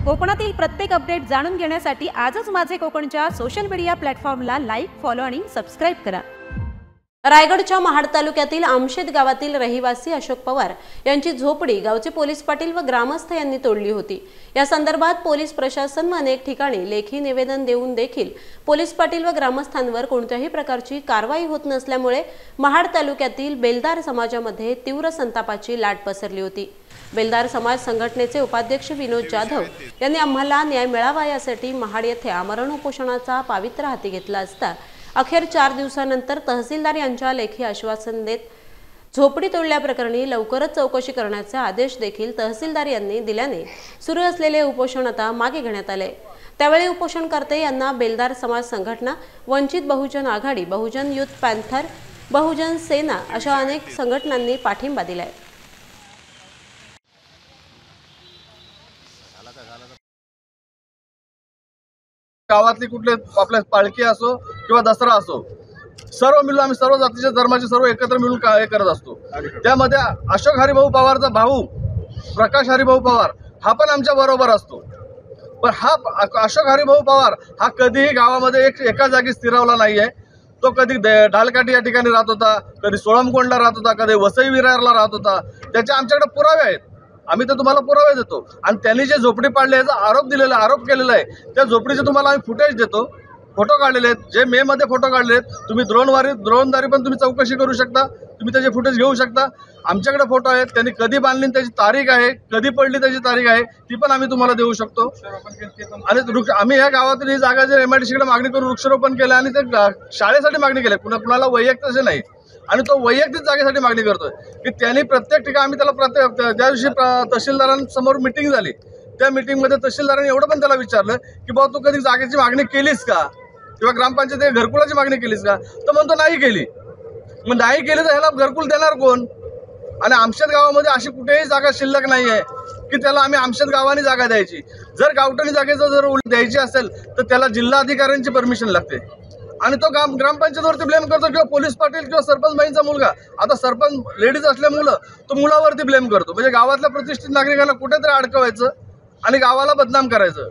कोकणातील प्रत्येक अपडेट जाणून घेण्यासाठी आजच माझे कोकणच्या सोशल मीडिया प्लॅटफॉर्मला लाईक, फॉलो आणि सबस्क्राइब करा। रायगडच्या महाड तालुक्यातील आमशेत गावातील रहिवासी अशोक पवार यांची झोपडी गावचे पोलीस पाटील व ग्रामस्थ यांनी तोडली होती। या संदर्भात पोलीस प्रशासन अनेक ठिकाणी लेखी निवेदन देऊन देखील पोलीस पाटील व ग्रामस्थांवर कोणत्याही प्रकारची कारवाई होत नसल्यामुळे महाड तालुक्यातील बेलदार समाजामध्ये तीव्र संतापाची लाट पसरली होती। बेलदार समाज संघटनेचे उपाध्यक्ष विनोद जाधव यांनी आम्हाला न्याय मिळावा यासाठी महाड येथे आमरण उपोषणाचा पावित्र्य हाती घेतला असता अखेर 4 दिवसानंतर तहसीलदार यांच्या लेखी आश्वासन देत झोपडी तोडल्याप्रकरणी लवकरच चौकशी करण्याचे आदेश देखील तहसीलदार यांनी दिल्याने सुरू असलेले उपोषण आता मागे घेण्यात आले। त्यावेळी उपोषणकर्ते यांना बेलदार समाज संघटना, वंचित बहुजन आघाडी, बहुजन युथ पॅन्थर, बहुजन सेना अशा अनेक संघटनांनी पाठिंबा दिलाय। गावातली कुठले आपल्या पालखी असो किंवा दसरा असो, सर्व मिळून आम्ही सर्व जातीच्या धर्माचे सर्व एकत्र मिळून काय करत असतो। त्यामध्ये अशोक हरिभाऊ पवारचा भाऊ प्रकाश हरिभाऊ पवार हा पण आमच्या बरोबर असतो। पण हा अशोक हरिभाऊ पवार हा कधीही गावामध्ये एका जागी स्थिरावला नाहीये। तो कधी ढालकाठी या ठिकाणी राहत होता, कधी सोळमकोंडला राहत होता, कधी वसई विरारला राहत होता। त्याचे आमच्याकडे पुरावे आहेत, आम्ही तर तुम्हाला पुरावे देतो। आणि त्यांनी जे झोपडी पाडली याचा आरोप केलेला आहे, त्या झोपडीचे तुम्हाला आम्ही फुटेज देतो, फोटो काढलेले आहेत, जे मे मध्ये फोटो काढले आहेत। तुम्ही ड्रोनद्वारे पण तुम्ही चौकशी करू शकता, तुम्ही त्याचे फुटेज घेऊ शकता। आमच्याकडे फोटो आहेत, त्यांनी कधी बांधली त्याची तारीख आहे, कधी पडली त्याची तारीख आहे, ती पण आम्ही तुम्हाला देऊ शकतो। आणि आम्ही या गावातील ही जागा जे MIDC कडे मागणी करून वृक्षारोपण केलं आणि ते शाळेसाठी मागणी केली, कुणाला वैयक्तिक असे नाही। आणि तो वैयक्तिक जागेसाठी मागणी करतोय की त्यांनी प्रत्येक ठिकाणी आम्ही त्याला ज्या दिवशी तहसीलदारांसमोर मिटिंग झाली, त्या मिटिंगमध्ये तहसीलदारांनी एवढं पण त्याला विचारलं की बाबा तू कधी जागेची मागणी केलीस का, किंवा ग्रामपंचायत घरकुलाची मागणी केलीस का? तर म्हणतो नाही केली। मग नाही केली तर ह्याला घरकुल देणार कोण? आणि आमशेत गावामध्ये अशी कुठेही जागा शिल्लक नाही आहे की त्याला आम्ही आमशेत गावाने जागा द्यायची। जर गावठणी जागेचं जर द्यायची असेल तर त्याला जिल्हाधिकाऱ्यांची परमिशन लागते। आणि तो ग्रामपंचायतवरती ब्लेम करतो किंवा पोलीस पाटील किंवा सरपंच बाईंचा मुलगा, आता सरपंच लेडीज असल्यामुळं तो मुलावरती ब्लेम करतो। म्हणजे गावातल्या प्रतिष्ठित नागरिकांना कुठेतरी अडकवायचं आणि गावाला बदनाम करायचं।